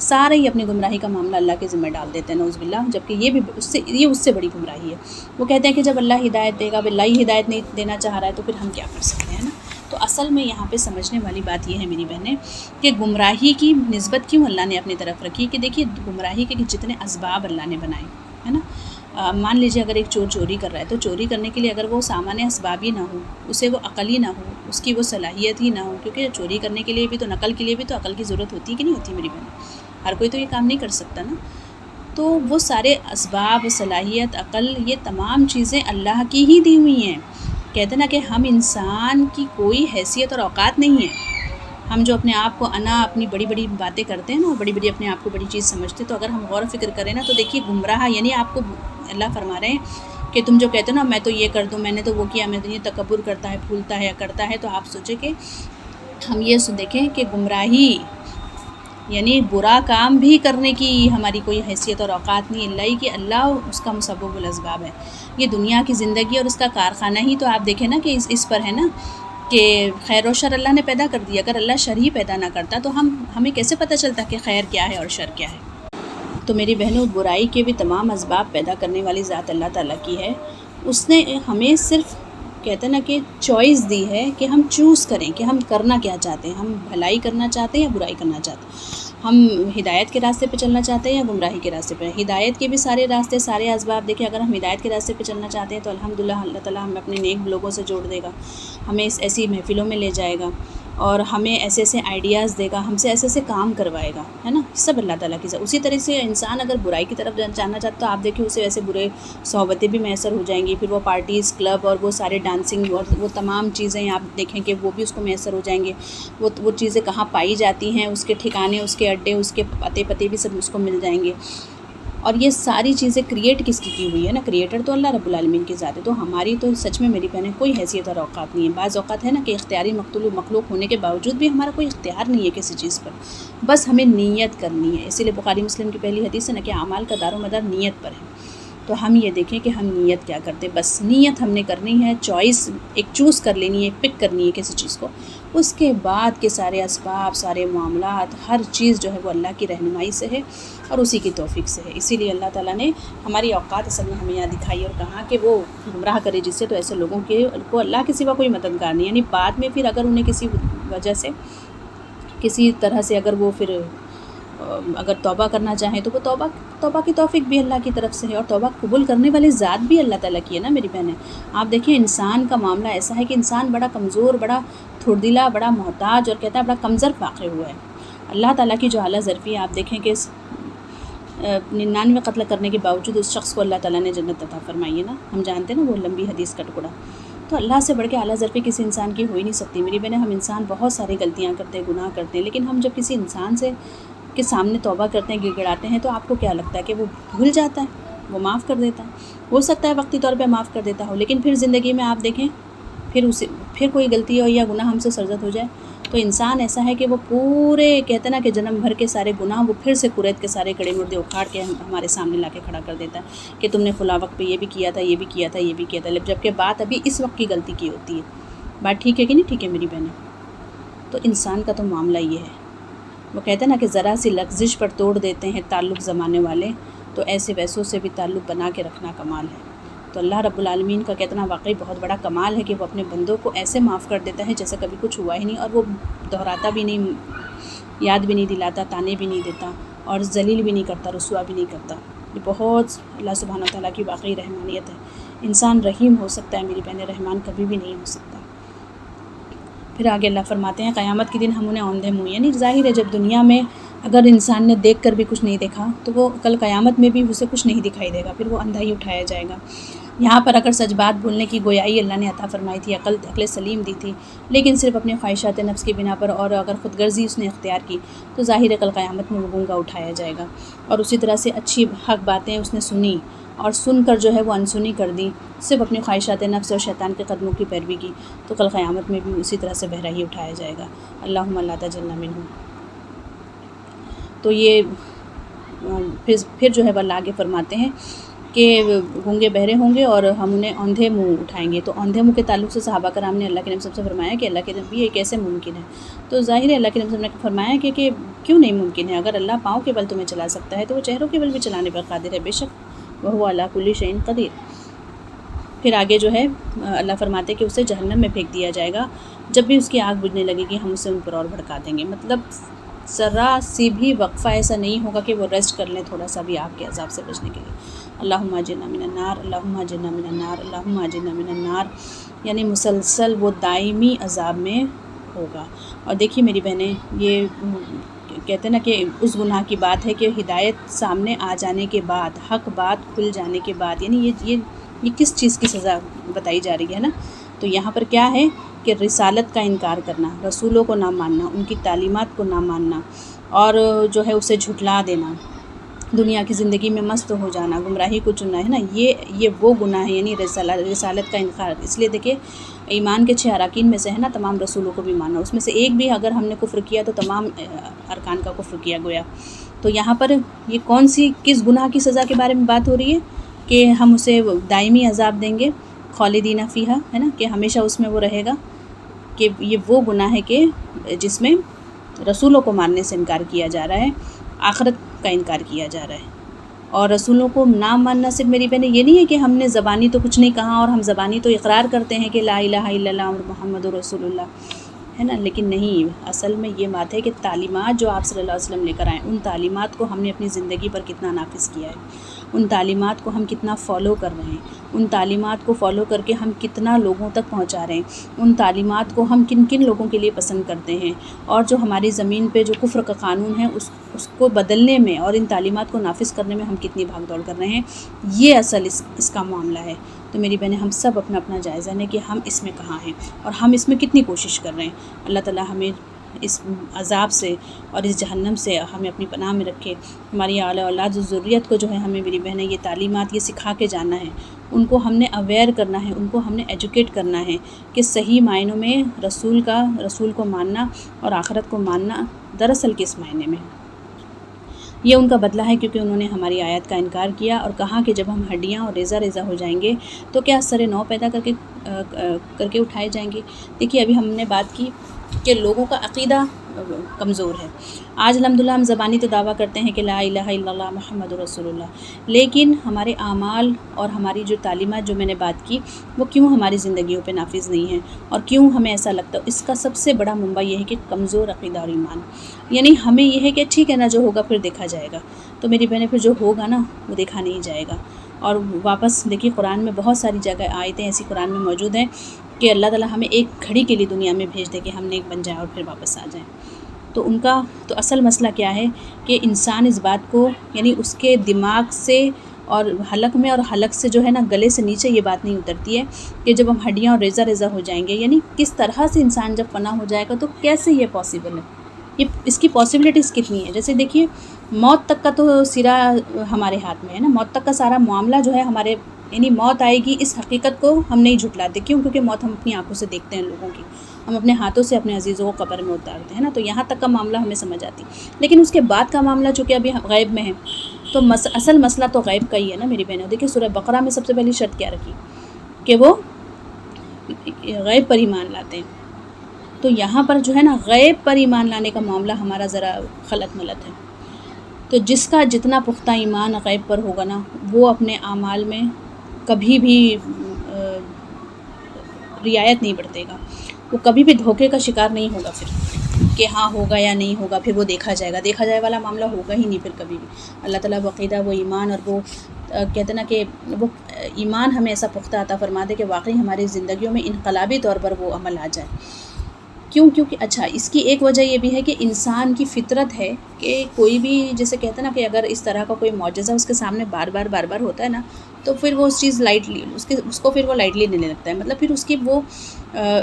سارے ہی اپنی گمراہی کا معاملہ اللہ کے ذمہ ڈال دیتے ہیں نعوذ باللہ، جبکہ یہ اس سے بڑی گمراہی ہے۔ وہ کہتے ہیں کہ جب اللہ ہدایت دے گا، اب اللہ ہی ہدایت نہیں دینا چاہ رہا ہے تو پھر ہم کیا کر سکتے ہیں نا۔ تو اصل میں یہاں پہ سمجھنے والی بات یہ ہے میری بہنیں کہ گمراہی کی نسبت کیوں اللہ نے اپنی طرف رکھی، کہ دیکھیے گمراہی کے جتنے اسباب اللہ نے بنائے ہے نا، مان لیجیے اگر ایک چور چوری کر رہا ہے تو چوری کرنے کے لیے اگر وہ سامان اسباب ہی نہ ہو، اسے وہ عقل ہی نہ ہو، اس کی وہ صلاحیت ہی نہ ہو، کیونکہ چوری کرنے کے لیے بھی تو نقل کے لیے بھی تو عقل کی ضرورت ہوتی ہے کہ نہیں ہوتی میری بہن؟ ہر کوئی تو یہ کام نہیں کر سکتا نا۔ تو وہ سارے اسباب، صلاحیت، عقل، یہ تمام چیزیں اللہ کی ہی دی ہوئی ہیں۔ کہتے ہیں نا کہ ہم انسان کی کوئی حیثیت اور اوقات نہیں ہے، ہم جو اپنے آپ کو اپنی بڑی بڑی باتیں کرتے ہیں نا، اور بڑی بڑی اپنے آپ کو بڑی چیز سمجھتے، تو اگر ہم غور و فکر کریں نا تو دیکھیے گمراہ یعنی آپ کو اللہ فرما رہے ہیں کہ تم جو کہتے ہو نا میں تو یہ کر دوں، میں نے تو وہ کیا، میں تو یہ تکبر کرتا ہے، پھولتا ہے، کرتا ہے، تو آپ سوچیں کہ ہم یہ دیکھیں کہ گمراہی یعنی برا کام بھی کرنے کی ہماری کوئی حیثیت اور اوقات نہیں، اللہ کہ اللہ اس کا مسبب الاسباب ہے۔ یہ دنیا کی زندگی اور اس کا کارخانہ ہی تو آپ دیکھیں نا کہ اس پر ہے نا کہ خیر و شر اللہ نے پیدا کر دیا، اگر اللہ شر ہی پیدا نہ کرتا تو ہمیں کیسے پتہ چلتا کہ خیر کیا ہے اور شر کیا ہے؟ تو میری بہنوں برائی کے بھی تمام اسباب پیدا کرنے والی ذات اللہ تعالیٰ کی ہے، اس نے ہمیں صرف کہتے ہیں نا کہ چوائس دی ہے کہ ہم چوز کریں کہ ہم کرنا کیا چاہتے ہیں، ہم بھلائی کرنا چاہتے ہیں یا برائی کرنا چاہتے ہیں، ہم ہدایت کے راستے پہ چلنا چاہتے ہیں یا گمراہی کے راستے پہ۔ ہدایت کے بھی سارے راستے، سارے اسباب دیکھیں، اگر ہم ہدایت کے راستے پہ چلنا چاہتے ہیں تو الحمدللہ اللہ تعالیٰ ہمیں اپنے نیک لوگوں سے جوڑ دے گا، ہمیں ایسی محفلوں میں لے جائے گا، اور ہمیں ایسے ایسے آئیڈیاز دے گا، ہم سے ایسے ایسے کام کروائے گا، ہے نا، سب اللہ تعالیٰ کی ذات۔ اسی طرح سے انسان اگر برائی کی طرف جانا چاہتا تو آپ دیکھیں اسے ایسے برے صحبتیں بھی میسر ہو جائیں گی، پھر وہ پارٹیز، کلب اور وہ سارے ڈانسنگ اور وہ تمام چیزیں آپ دیکھیں کہ وہ بھی اس کو میسر ہو جائیں گے۔ وہ چیزیں کہاں پائی جاتی ہیں، اس کے ٹھکانے، اس کے اڈے، اس کے پتے بھی سب اس کو مل جائیں گے۔ اور یہ ساری چیزیں کریٹ کس کی ہوئی ہے نا، کریٹر تو اللہ رب العالمین کی ذات ہے۔ تو ہماری تو سچ میں میری بہنیں کوئی حیثیت اور اوقات نہیں ہے۔ بعض اوقات ہے نا کہ اختیاری مخلوق ہونے کے باوجود بھی ہمارا کوئی اختیار نہیں ہے کسی چیز پر، بس ہمیں نیت کرنی ہے۔ اسی لیے بخاری مسلم کی پہلی حدیث ہے نا کہ اعمال کا دار و مدار نیت پر ہے۔ تو ہم یہ دیکھیں کہ ہم نیت کیا کرتے، بس نیت ہم نے کرنی ہے، چوز کر لینی ہے، پک کرنی ہے کسی چیز کو، اس کے بعد کے سارے اسباب، سارے معاملات، ہر چیز جو ہے وہ اللہ کی رہنمائی سے ہے اور اسی کی توفیق سے ہے۔ اسی لیے اللہ تعالیٰ نے ہماری اوقات اصل میں ہمیں یہاں دکھائی اور کہا کہ وہ گمراہ کرے جس سے، تو ایسے لوگوں کو اللہ کے سوا کوئی مددگار نہیں، یعنی بعد میں پھر اگر انہیں کسی وجہ سے کسی طرح سے اگر وہ پھر اگر توبہ کرنا چاہیں تو وہ توبہ کی توفیق بھی اللہ کی طرف سے ہے، اور توبہ قبول کرنے والی ذات بھی اللہ تعالیٰ کی ہے نا میری بہنیں۔ آپ دیکھیں انسان کا معاملہ ایسا ہے کہ انسان بڑا کمزور، بڑا تھوڑدلا، بڑا محتاج اور کہتا ہے بڑا کمزور واقع ہوا ہے۔ اللہ تعالیٰ کی جو اعلیٰ ظرفی ہے، آپ دیکھیں کہ 99 قتل کرنے کے باوجود اس شخص کو اللہ تعالیٰ نے جنت عطا فرمائی ہے نا، ہم جانتے ہیں نا وہ لمبی حدیث کا ٹکڑا۔ تو اللہ سے بڑھ کے اعلیٰ ظرفی کسی انسان کی ہو ہی نہیں سکتی میری بہنیں۔ ہم انسان بہت ساری غلطیاں کرتے ہیں، گناہ کرتے ہیں، لیکن ہم جب کسی انسان کے سامنے توبہ کرتے ہیں، گڑگڑاتے ہیں، تو آپ کو کیا لگتا ہے کہ وہ بھول جاتا ہے، وہ معاف کر دیتا ہے؟ ہو سکتا ہے وقتی طور پہ معاف کر دیتا ہو، لیکن پھر زندگی میں آپ دیکھیں پھر کوئی غلطی ہو یا گناہ ہم سے سرزد ہو جائے تو انسان ایسا ہے کہ وہ پورے کہتے ہیں نا کہ جنم بھر کے سارے گناہ وہ پھر سے قریت کے سارے کڑے مردے اکھاڑ کے ہمارے سامنے لا کے کھڑا کر دیتا ہے کہ تم نے فلاں وقت پہ یہ بھی کیا تھا، یہ بھی کیا تھا، یہ بھی کیا تھا، جبکہ بات ابھی اس وقت کی غلطی کی ہوتی ہے۔ بات ٹھیک ہے کہ نہیں ٹھیک ہے میری بہنیں؟ تو انسان کا تو معاملہ یہ ہے، وہ کہتے ہیں نا کہ ذرا سی لغزش پر توڑ دیتے ہیں تعلق زمانے والے، تو ایسے ویسوں سے بھی تعلق بنا کے رکھنا کمال ہے۔ تو اللہ رب العالمین کا کہنا واقعی بہت بڑا کمال ہے کہ وہ اپنے بندوں کو ایسے معاف کر دیتا ہے جیسے کبھی کچھ ہوا ہی نہیں، اور وہ دہراتا بھی نہیں، یاد بھی نہیں دلاتا، تانے بھی نہیں دیتا، اور ذلیل بھی نہیں کرتا، رسوا بھی نہیں کرتا۔ یہ بہت اللہ سبحانہ و تعالیٰ کی واقعی رحمانیت ہے۔ انسان رحیم ہو سکتا ہے میری بہنیں، رحمان کبھی بھی نہیں ہو سکتا۔ پھر آگے اللہ فرماتے ہیں قیامت کے دن ہم انہیں اوندھے منہ، یعنی ظاہر ہے جب دنیا میں اگر انسان نے دیکھ کر بھی کچھ نہیں دیکھا تو وہ کل قیامت میں بھی اسے کچھ نہیں دکھائی دے گا، پھر وہ اندھا ہی اٹھایا جائے گا۔ یہاں پر اگر سچ بات بولنے کی گویائی اللہ نے عطا فرمائی تھی، عقل سلیم دی تھی، لیکن صرف اپنے خواہشات نفس کی بنا پر اور اگر خود غرضی اس نے اختیار کی تو ظاہر ہے کل قیامت میں وہ گنگا اٹھایا جائے گا۔ اور اسی طرح سے اچھی حق باتیں اس نے سنی اور سن کر جو ہے وہ انسنی کر دی، صرف اپنی خواہشات نفس اور شیطان کے قدموں کی پیروی کی، تو کل قیامت میں بھی اسی طرح سے بہرا ہی اٹھایا جائے گا۔ اللہم لا تجعلنا منہم۔ تو یہ پھر جو ہے وہ اللہ آگے فرماتے ہیں کہ گونگے بہرے ہوں گے اور ہم انہیں اوندھے منہ اٹھائیں گے۔ تو اوندھے منہ کے تعلق سے صحابہ کرام نے اللہ کے نبی سے فرمایا کہ اللہ کے نبی یہ کیسے ممکن ہے؟ تو ظاہر ہے اللہ کے نبی نے فرمایا کہ کیوں نہیں ممکن ہے؟ اگر اللہ پاؤں کے بل تمہیں چلا سکتا ہے تو وہ چہروں کے بل بھی چلانے پر قادر ہے، بے شک وہو علی کل شیء قدیر۔ پھر آگے جو ہے اللہ فرماتے کہ اسے جہنم میں پھینک دیا جائے گا، جب بھی اس کی آگ بجھنے لگے گی ہم اسے ان پر اور بھڑکا دیں گے۔ مطلب ذرا سی بھی وقفہ ایسا نہیں ہوگا کہ وہ ریسٹ کر لیں تھوڑا سا بھی آگ کے عذاب سے بچنے کے لیے۔ اللہم اجرنا من النار، اللہم اجرنا من النار، اللہم اجرنا من النار، یعنی مسلسل وہ دائمی عذاب میں ہوگا۔ اور دیکھیے میری بہنیں، یہ کہتے ہیں نا کہ اس گناہ کی بات ہے کہ ہدایت سامنے آ جانے کے بعد، حق بات کھل جانے کے بعد، یعنی یہ کس چیز کی سزا بتائی جا رہی ہے نا؟ تو یہاں پر کیا ہے کہ رسالت کا انکار کرنا، رسولوں کو نہ ماننا، ان کی تعلیمات کو نہ ماننا، اور جو ہے اسے جھٹلا دینا، دنیا کی زندگی میں مست ہو جانا، گمراہی کو چننا ہے نا، یہ وہ گناہ ہے، یعنی رسالت کا انکار۔ اس لیے دیکھیں ایمان کے 6 اراکین میں سے ہے نا تمام رسولوں کو بھی ماننا، اس میں سے ایک بھی اگر ہم نے کفر کیا تو تمام ارکان کا کفر کیا گویا۔ تو یہاں پر یہ کس گناہ کی سزا کے بارے میں بات ہو رہی ہے کہ ہم اسے دائمی عذاب دیں گے، خالدین فیہا، ہے نا، کہ ہمیشہ اس میں وہ رہے گا، کہ یہ وہ گناہ ہے کہ جس میں رسولوں کو ماننے سے انکار کیا جا رہا ہے، آخرت کا انکار کیا جا رہا ہے۔ اور رسولوں کو نہ ماننا صرف میری بہنیں یہ نہیں ہے کہ ہم نے زبانی تو کچھ نہیں کہا اور ہم زبانی تو اقرار کرتے ہیں کہ لا الہ الا اللہ محمد رسول اللہ، ہے نا، لیکن نہیں، اصل میں یہ بات ہے کہ تعلیمات جو آپ صلی اللہ علیہ وسلم لے کر آئیں، ان تعلیمات کو ہم نے اپنی زندگی پر کتنا نافذ کیا ہے۔ ان تعلیمات کو ہم کتنا فالو کر رہے ہیں، ان تعلیمات کو فالو کر کے ہم کتنا لوگوں تک پہنچا رہے ہیں، ان تعلیمات کو ہم کن کن لوگوں کے لیے پسند کرتے ہیں، اور جو ہماری زمین پہ جو کفر کا قانون ہے اس کو بدلنے میں اور ان تعلیمات کو نافذ کرنے میں ہم کتنی بھاگ دوڑ کر رہے ہیں، یہ اصل اس کا معاملہ ہے۔ تو میری بہنیں، ہم سب اپنا اپنا جائزہ لیں کہ ہم اس میں کہاں ہیں اور ہم اس میں کتنی کوشش کر رہے ہیں۔ اللہ تعالیٰ ہمیں اس عذاب سے اور اس جہنم سے ہمیں اپنی پناہ میں رکھے۔ ہماری اعلیٰ اولاد و ذریت کو جو ہے ہمیں میری بہنیں یہ تعلیمات یہ سکھا کے جانا ہے، ان کو ہم نے اویئر کرنا ہے، ان کو ہم نے ایجوکیٹ کرنا ہے کہ صحیح معنوں میں رسول کو ماننا اور آخرت کو ماننا دراصل کس معنی میں ہے۔ یہ ان کا بدلہ ہے، کیونکہ انہوں نے ہماری آیت کا انکار کیا اور کہا کہ جب ہم ہڈیاں اور ریزہ ریزہ ہو جائیں گے تو کیا سر نو پیدا کر کے اٹھائے جائیں گے۔ دیکھیے، ابھی ہم نے بات کی کہ لوگوں کا عقیدہ کمزور ہے۔ آج الحمدللہ ہم زبانی تو دعویٰ کرتے ہیں کہ لا الہ الا اللہ محمد رسول اللہ، لیکن ہمارے اعمال اور ہماری جو تعلیمات جو میں نے بات کی وہ کیوں ہماری زندگیوں پہ نافذ نہیں ہیں، اور کیوں ہمیں ایسا لگتا ہے؟ اس کا سب سے بڑا منبع یہ ہے کہ کمزور عقیدہ اور ایمان۔ یعنی ہمیں یہ ہے کہ ٹھیک ہے نا، جو ہوگا پھر دیکھا جائے گا، تو میری بہنیں پھر جو ہوگا نا وہ دیکھا نہیں جائے گا۔ اور واپس دیکھیے، قرآن میں بہت ساری جگہ آیتیں ایسی قرآن میں موجود ہیں کہ اللہ تعالیٰ ہمیں ایک گھڑی کے لیے دنیا میں بھیج دے کہ ہم نیک بن جائیں اور پھر واپس آ جائیں۔ تو ان کا تو اصل مسئلہ کیا ہے کہ انسان اس بات کو، یعنی اس کے دماغ سے اور حلق میں اور حلق سے جو ہے نا گلے سے نیچے یہ بات نہیں اترتی ہے کہ جب ہم ہڈیاں اور ریزہ ریزہ ہو جائیں گے، یعنی کس طرح سے انسان جب فنا ہو جائے گا تو کیسے یہ پاسبل ہے، یہ اس کی پاسبلٹیز کتنی ہے۔ جیسے دیکھیے، موت تک کا تو سرا ہمارے ہاتھ میں ہے نا، موت تک کا سارا معاملہ جو ہے ہمارے، یعنی موت آئے گی اس حقیقت کو ہم نہیں جھٹلاتے۔ کیوں؟ کیونکہ موت ہم اپنی آنکھوں سے دیکھتے ہیں لوگوں کی، ہم اپنے ہاتھوں سے اپنے عزیزوں کو قبر میں اتارتے ہیں نا، تو یہاں تک کا معاملہ ہمیں سمجھ آتی۔ لیکن اس کے بعد کا معاملہ چونکہ ابھی غیب میں ہے، تو اصل مسئلہ تو غیب کا ہی ہے نا میری بہنوں۔ دیکھیے، سورہ بقرہ میں سب سے پہلی شرط کیا رکھی کہ وہ غیب پر ایمان لاتے ہیں۔ تو یہاں پر جو ہے نا غیب پر ایمان لانے کا معاملہ ہمارا ذرا خلط ملط ہے۔ تو جس کا جتنا پختہ ایمان غیب پر ہوگا نا، وہ اپنے اعمال میں کبھی بھی رعایت نہیں برتے گا، وہ کبھی بھی دھوکے کا شکار نہیں ہوگا پھر کہ ہاں ہوگا یا نہیں ہوگا، پھر وہ دیکھا جائے والا معاملہ ہوگا ہی نہیں پھر کبھی بھی۔ اللہ تعالیٰ وہ عقیدہ، وہ ایمان، اور وہ کہتے ہیں نا کہ وہ ایمان ہمیں ایسا پختہ عطا فرما دے کہ واقعی ہماری زندگیوں میں انقلابی طور پر وہ عمل آ جائے۔ کیونکہ اچھا، اس کی ایک وجہ یہ بھی ہے کہ انسان کی فطرت ہے کہ کوئی بھی، جیسے کہتے ہیں نا کہ اگر اس طرح کا کوئی معجزہ اس کے سامنے بار بار ہوتا ہے نا، تو پھر وہ اس چیز لائٹلی اس کو پھر وہ لائٹلی لینے لگتا ہے، مطلب پھر اس کی وہ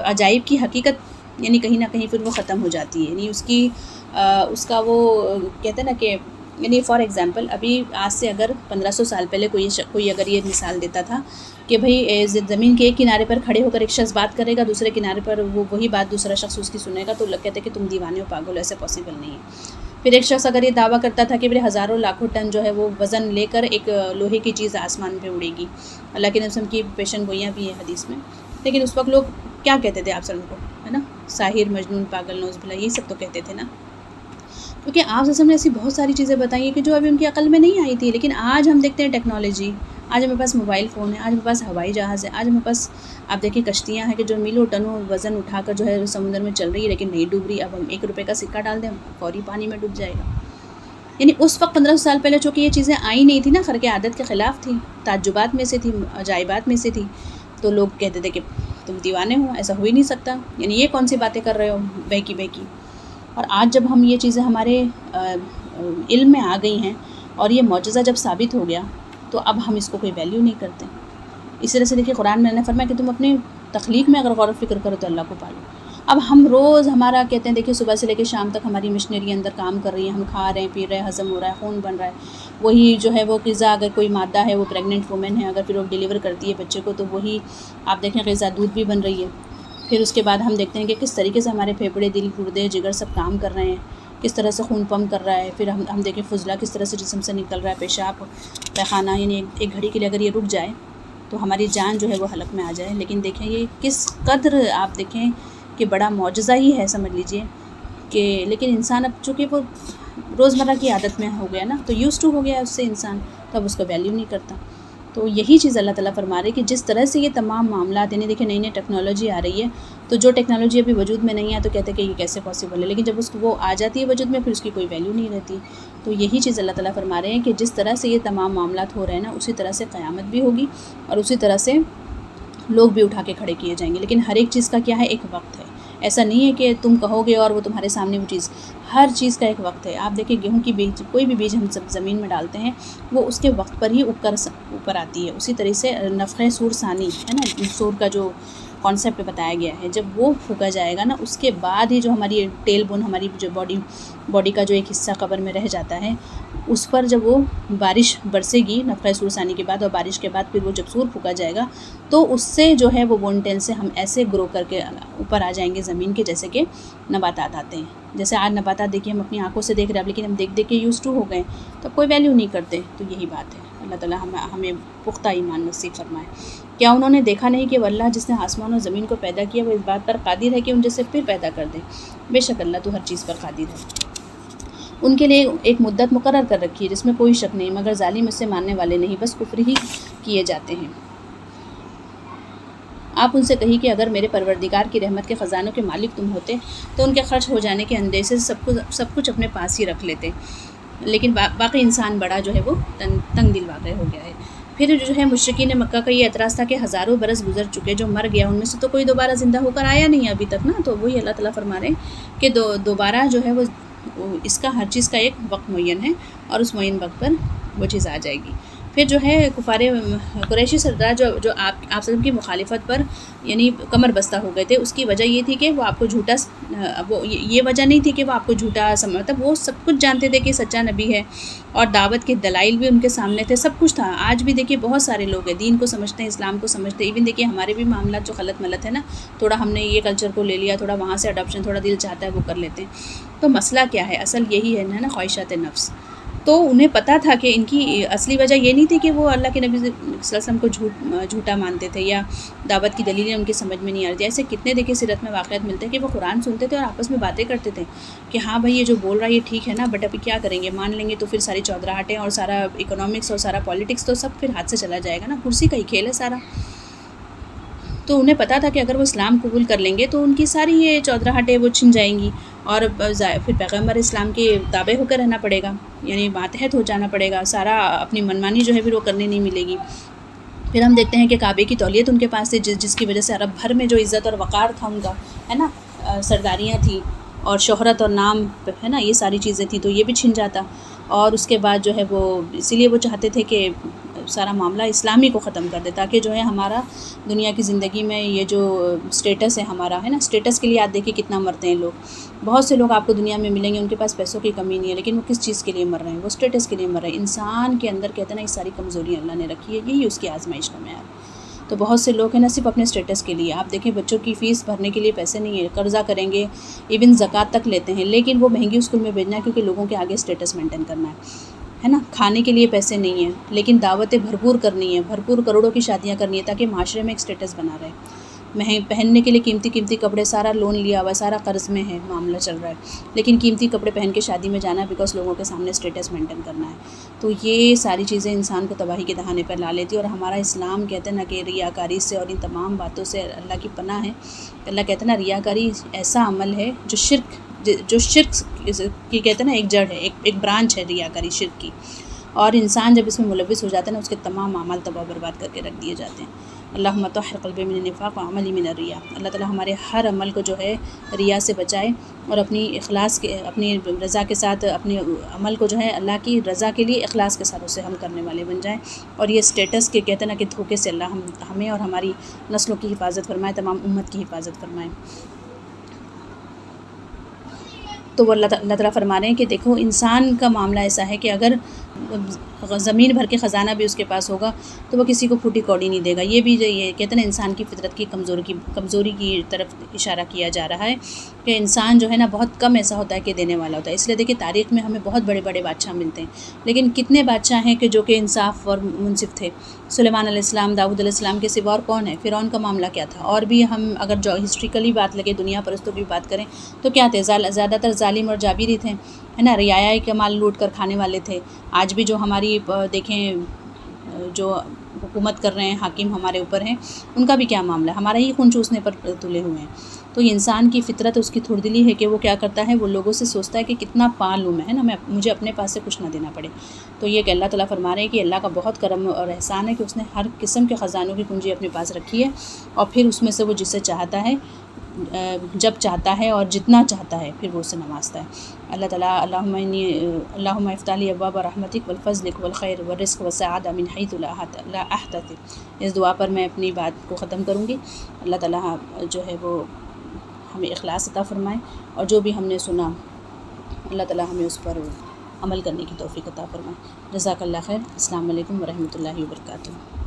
عجائب کی حقیقت یعنی کہیں نہ کہیں پھر وہ ختم ہو جاتی ہے۔ یعنی اس کا وہ کہتے ہیں نا کہ، یعنی فار ایگزامپل، ابھی آج سے اگر 1500 سال پہلے کوئی اگر یہ مثال دیتا تھا کہ بھئی زمین کے ایک کنارے پر کھڑے ہو کر ایک شخص بات کرے گا، دوسرے کنارے پر وہی بات دوسرا شخص اس کی سنے گا، تو لوگ کہتے ہیں کہ تم دیوانے ہو، پاگل، ایسے پاسبل نہیں ہے۔ پھر ایک شخص اگر یہ دعویٰ کرتا تھا کہ میرے ہزاروں لاکھوں ٹن جو ہے وہ وزن لے کر ایک لوہے کی چیز آسمان پہ اڑے گی، اللہ کے نبی کی پیشن گوئیاں بھی ہیں حدیث میں، لیکن اس وقت لوگ کیا کہتے تھے آپ سب کو، ہے نا، ساحر، مجنون، پاگل، نوز بلا، یہی سب تو کہتے تھے نا، کیونکہ آپ نے ایسی بہت ساری چیزیں بتائی ہیں کہ جو ابھی ان کی عقل میں نہیں آئی تھی۔ لیکن آج ہم دیکھتے ہیں ٹیکنالوجی، آج ہمارے پاس موبائل فون ہے، آج ہمارے پاس ہوائی جہاز ہے، آج ہمارے پاس آپ دیکھیں کشتیاں ہیں کہ جو میلوں ٹنوں وزن اٹھا کر جو ہے سمندر میں چل رہی ہے، لیکن نہیں ڈوب رہی۔ اب ہم 1 روپے کا سکہ ڈال دیں، فوری پانی میں ڈوب جائے گا۔ یعنی اس وقت 1500 سال پہلے چونکہ یہ چیزیں آئی نہیں تھی نا، خرق عادت کے خلاف تھی، تعجبات میں سے تھی، عجائبات میں سے تھی، تو لوگ کہتے تھے کہ تم دیوانے ہو، ایسا ہو ہی نہیں سکتا، یعنی یہ کون سی باتیں کر رہے ہو بہکی۔ اور آج جب ہم یہ چیزیں ہمارے علم میں آ گئی ہیں اور یہ معجزہ جب ثابت ہو گیا، تو اب ہم اس کو کوئی ویلیو نہیں کرتے۔ اس طرح سے دیکھیے، قرآن میں نے فرمایا کہ تم اپنے تخلیق میں اگر غور و فکر کرو تو اللہ کو پالو۔ اب ہم روز ہمارا کہتے ہیں، دیکھیے صبح سے لے کے شام تک ہماری مشنری اندر کام کر رہی ہے، ہم کھا رہے ہیں، پی رہے ہیں، ہضم ہو رہا ہے، خون بن رہا ہے، وہی جو ہے وہ غذا، اگر کوئی مادہ ہے وہ پریگننٹ وومن ہے، اگر پھر وہ ڈیلیور کرتی ہے بچے کو، تو وہی آپ دیکھیں غذا دودھ بھی بن رہی ہے۔ پھر اس کے بعد ہم دیکھتے ہیں کہ کس طریقے سے ہمارے پھیپھڑے، دل، گردے، جگر سب کام کر رہے ہیں، کس طرح سے خون پمپ کر رہا ہے۔ پھر ہم دیکھیں فضلہ کس طرح سے جسم سے نکل رہا ہے، پیشاب، پیخانہ، یعنی ایک گھڑی کے لیے اگر یہ رک جائے تو ہماری جان جو ہے وہ حلق میں آ جائے۔ لیکن دیکھیں یہ کس قدر آپ دیکھیں کہ بڑا معجزہ ہی ہے، سمجھ لیجئے کہ، لیکن انسان اب چونکہ وہ روزمرہ کی عادت میں ہو گیا نا، تو یوز ٹو ہو گیا اس سے انسان، تو اب اس کو ویلیو نہیں کرتا۔ تو یہی چیز اللہ تعالیٰ فرما رہے کہ جس طرح سے یہ تمام معاملات، یعنی دیکھیں نئی نئی ٹیکنالوجی آ رہی ہے، تو جو ٹیکنالوجی ابھی وجود میں نہیں ہے تو کہتے ہیں کہ یہ کیسے پاسبل ہے، لیکن جب وہ آ جاتی ہے وجود میں پھر اس کی کوئی ویلیو نہیں رہتی۔ تو یہی چیز اللہ تعالیٰ فرما رہے ہیں کہ جس طرح سے یہ تمام معاملات ہو رہے ہیں نا، اسی طرح سے قیامت بھی ہوگی اور اسی طرح سے لوگ بھی اٹھا کے کھڑے کیے جائیں گے، لیکن ہر ایک چیز کا کیا ہے، ایک وقت ہے۔ ایسا نہیں ہے کہ تم کہو گے اور وہ تمہارے سامنے وہ چیز، ہر چیز کا ایک وقت ہے۔ آپ دیکھیں گیہوں کی بیج، کوئی بھی بیج ہم سب زمین میں ڈالتے ہیں وہ اس کے وقت پر ہی اوپر آتی ہے۔ اسی طرح سے نفخہ سور ثانی ہے نا، سور کا جو کانسیپٹ بتایا گیا ہے، جب وہ پھونکا جائے گا نا، اس کے بعد ہی جو ہماری ٹیل بون، ہماری جو باڈی کا جو ایک حصہ قبر میں رہ جاتا ہے، اس پر جب وہ بارش برسے گی نفخہ سور ثانی کے بعد، اور بارش کے بعد پھر وہ جب سور پھونکا جائے گا تو اس سے جو ہے وہ بون ٹین سے ہم ایسے گرو کر کے اوپر آ جائیں گے زمین کے، جیسے کہ نباتات آتے ہیں۔ جیسے آج نباتات دیکھیے ہم اپنی آنکھوں سے دیکھ رہے ہیں، لیکن ہم دیکھ کے یوز ٹو ہو گئے تو کوئی ویلیو نہیں کرتے۔ تو یہی بات ہے، اللہ تعالیٰ ہمیں پختہ ایمان نصیب فرمائے۔ کیا انہوں نے دیکھا نہیں کہ وہ اللہ جس نے آسمان اور زمین کو پیدا کیا وہ اس بات پر قادر ہے کہ ان جیسے پھر پیدا کر دے؟ بے شک اللہ تو ہر چیز پر قادر ہے۔ ان کے لیے ایک مدت مقرر کر رکھی ہے جس میں کوئی شک نہیں، مگر ظالم اس سے ماننے والے نہیں، بس کفر ہی کیے جاتے ہیں۔ آپ ان سے کہیے کہ اگر میرے پروردگار کی رحمت کے خزانوں کے مالک تم ہوتے تو ان کے خرچ ہو جانے کے اندیشے سے سب کچھ اپنے پاس ہی رکھ لیتے، لیکن باقی انسان بڑا جو ہے وہ تنگ دل واقع ہو گیا ہے۔ پھر جو ہے مشرکین مکہ کا یہ اعتراض تھا کہ ہزاروں برس گزر چکے، جو مر گیا ان میں سے تو کوئی دوبارہ زندہ ہو کر آیا نہیں ابھی تک نا۔ تو وہی اللہ تعالیٰ فرما رہے ہیں کہ دوبارہ جو ہے وہ اس کا ہر چیز کا ایک وقت معین ہے اور اس معین وقت پر وہ چیز آ جائے گی۔ پھر جو ہے کفار قریشی سردار جو آپ سب کی مخالفت پر یعنی کمر بستہ ہو گئے تھے، اس کی وجہ یہ تھی کہ وہ آپ کو جھوٹا، یہ وجہ نہیں تھی کہ وہ آپ کو جھوٹا مطلب وہ سب کچھ جانتے تھے کہ سچا نبی ہے، اور دعوت کے دلائل بھی ان کے سامنے تھے، سب کچھ تھا۔ آج بھی دیکھیے بہت سارے لوگ ہیں دین کو سمجھتے ہیں، اسلام کو سمجھتے ہیں، ایون دیکھیے ہمارے بھی معاملات جو غلط ملت ہے نا، تھوڑا ہم نے یہ کلچر کو لے لیا، تھوڑا وہاں سے اڈاپشن، تھوڑا دل چاہتا ہے وہ کر لیتے ہیں۔ تو مسئلہ کیا ہے؟ اصل یہی ہے نا، خواہشات نفس۔ تو انہیں پتہ تھا کہ ان کی اصلی وجہ یہ نہیں تھی کہ وہ اللہ کے نبی صلی اللہ علیہ وسلم کو جھوٹا مانتے تھے یا دعوت کی دلیلیں ان کی سمجھ میں نہیں آ رہی تھی۔ ایسے کتنے دیکھیے سیرت میں واقعات ملتے ہیں کہ وہ قرآن سنتے تھے اور آپس میں باتیں کرتے تھے کہ ہاں بھائی یہ جو بول رہا ہے یہ ٹھیک ہے نا، بٹ ابھی کیا کریں گے، مان لیں گے تو پھر ساری چودراہٹیں اور سارا اکنامکس اور سارا پالیٹکس تو سب پھر ہاتھ سے چلا جائے گا نا، کرسی کا ہی کھیل ہے سارا۔ تو انہیں پتہ تھا کہ اگر وہ اسلام قبول کر لیں گے تو ان کی ساری یہ چودراہٹیں وہ چھن جائیں گی، اور پھر پیغمبر اسلام کے تابع ہو کر رہنا پڑے گا، یعنی ماتحت ہو جانا پڑے گا، سارا اپنی منمانی جو ہے پھر وہ کرنے نہیں ملے گی۔ پھر ہم دیکھتے ہیں کہ کعبے کی تولیت ان کے پاس تھی، جس کی وجہ سے عرب بھر میں جو عزت اور وقار تھا ان کا ہے نا، سرداریاں تھیں اور شہرت اور نام ہے نا، یہ ساری چیزیں تھیں، تو یہ بھی چھن جاتا۔ اور اس کے بعد جو ہے وہ اسی لیے وہ چاہتے تھے کہ سارا معاملہ اسلامی کو ختم کر دے، تاکہ جو ہے ہمارا دنیا کی زندگی میں یہ جو سٹیٹس ہے ہمارا ہے نا، سٹیٹس کے لیے آپ دیکھیں کتنا مرتے ہیں لوگ۔ بہت سے لوگ آپ کو دنیا میں ملیں گے ان کے پاس پیسوں کی کمی نہیں ہے، لیکن وہ کس چیز کے لیے مر رہے ہیں؟ وہ سٹیٹس کے لیے مر رہے ہیں۔ انسان کے اندر کہتے ہیں نا یہ ساری کمزوریاں اللہ نے رکھی ہے، یہی اس کی آزمائش کا معیار۔ تو بہت سے لوگ ہیں نا صرف اپنے سٹیٹس کے لیے، آپ دیکھیں بچوں کی فیس بھرنے کے لیے پیسے نہیں ہے، قرضہ کریں گے، ایون زکوٰۃ تک لیتے ہیں، لیکن وہ مہنگی اسکول میں بھیجنا ہے کیونکہ لوگوں کے آگے سٹیٹس مینٹین کرنا ہے نا۔ کھانے کے لیے پیسے نہیں ہیں، لیکن دعوتیں بھرپور کرنی ہے، بھرپور کروڑوں کی شادیاں کرنی ہے تاکہ معاشرے میں ایک سٹیٹس بنا رہے۔ پہننے کے لیے قیمتی کپڑے، سارا لون لیا ہوا، سارا قرض میں ہے، معاملہ چل رہا ہے، لیکن قیمتی کپڑے پہن کے شادی میں جانا ہے بیکاز لوگوں کے سامنے سٹیٹس مینٹین کرنا ہے۔ تو یہ ساری چیزیں انسان کو تباہی کے دہانے پر لا لیتی ہے، اور ہمارا اسلام کہتے ہیں نا کہ ریاکاری سے اور ان تمام باتوں سے اللہ کی پناہ ہے۔ اللہ کہتے ہیں نا ریاکاری ایسا عمل ہے جو شرک کی کہتے ہیں نا ایک جڑ ہے، ایک برانچ ہے ریاکاری شرک کی، اور انسان جب اس میں ملوث ہو جاتا ہے نا اس کے تمام اعمال تباہ و برباد کر کے رکھ دیے جاتے ہیں۔ اللہم طہر قلبی من النفاق وعملی من الریا۔ اللہ تعالیٰ ہمارے ہر عمل کو جو ہے ریا سے بچائے، اور اپنی رضا کے ساتھ اپنے عمل کو جو ہے اللہ کی رضا کے لیے اخلاص کے ساتھ اسے ہم کرنے والے بن جائیں، اور یہ سٹیٹس کے کہتے ہیں نا کہ دھوکے سے اللہ ہمیں اور ہماری نسلوں کی حفاظت فرمائے، تمام امت کی حفاظت فرمائے۔ تو وہ اللہ تعالیٰ فرما رہے ہیں کہ دیکھو انسان کا معاملہ ایسا ہے کہ اگر زمین بھر کے خزانہ بھی اس کے پاس ہوگا تو وہ کسی کو پھوٹی کوڑی نہیں دے گا۔ یہ بھی یہ کہتے ہیں نا انسان کی فطرت کی کمزوری کی طرف اشارہ کیا جا رہا ہے کہ انسان جو ہے نا بہت کم ایسا ہوتا ہے کہ دینے والا ہوتا ہے۔ اس لیے دیکھیں تاریخ میں ہمیں بہت بڑے بڑے بادشاہ ملتے ہیں، لیکن کتنے بادشاہ ہیں کہ جو کہ انصاف اور منصف تھے؟ سلیمان علیہ السلام، داؤد علیہ السلام کے سوا اور کون ہے؟ فرعون کا معاملہ کیا تھا؟ اور بھی ہم اگر جو ہسٹریکلی بات لگے دنیا پرستوں کی بات کریں تو کیا تھے؟ زیادہ تر ظالم اور جابری تھے، ہے نا، رعایا کا مال لوٹ کر کھانے والے تھے۔ آج بھی جو ہماری دیکھیں جو حکومت کر رہے ہیں، حاکم ہمارے اوپر ہیں، ان کا بھی کیا معاملہ ہے، ہمارا ہی خون چوسنے پر تلے ہوئے ہیں۔ تو یہ انسان کی فطرت، اس کی تھوڑدلی ہے کہ وہ کیا کرتا ہے، وہ لوگوں سے سوچتا ہے کہ کتنا پال لوں میں، ہے نا، مجھے اپنے پاس سے کچھ نہ دینا پڑے۔ تو یہ کہ اللہ تعالیٰ فرما رہے ہیں کہ اللہ کا بہت کرم اور احسان ہے کہ اس نے ہر قسم کے خزانوں کی کنجی اپنے پاس رکھی ہے، اور پھر اس میں سے وہ جسے چاہتا ہے، جب چاہتا ہے اور جتنا چاہتا ہے، پھر وہ اسے نوازتا ہے۔ اللہ تعالیٰ اللہم افتح لی ابواب رحمتک والفضلک والخیر والرزق والسعادہ من حیث لا احتسب۔ اس دعا پر میں اپنی بات کو ختم کروں گی۔ اللہ تعالیٰ جو ہے وہ ہمیں اخلاص عطا فرمائے، اور جو بھی ہم نے سنا اللہ تعالیٰ ہمیں اس پر عمل کرنے کی توفیق عطا فرمائے۔ جزاک اللہ خیر۔ السلام علیکم ورحمۃ اللہ وبرکاتہ۔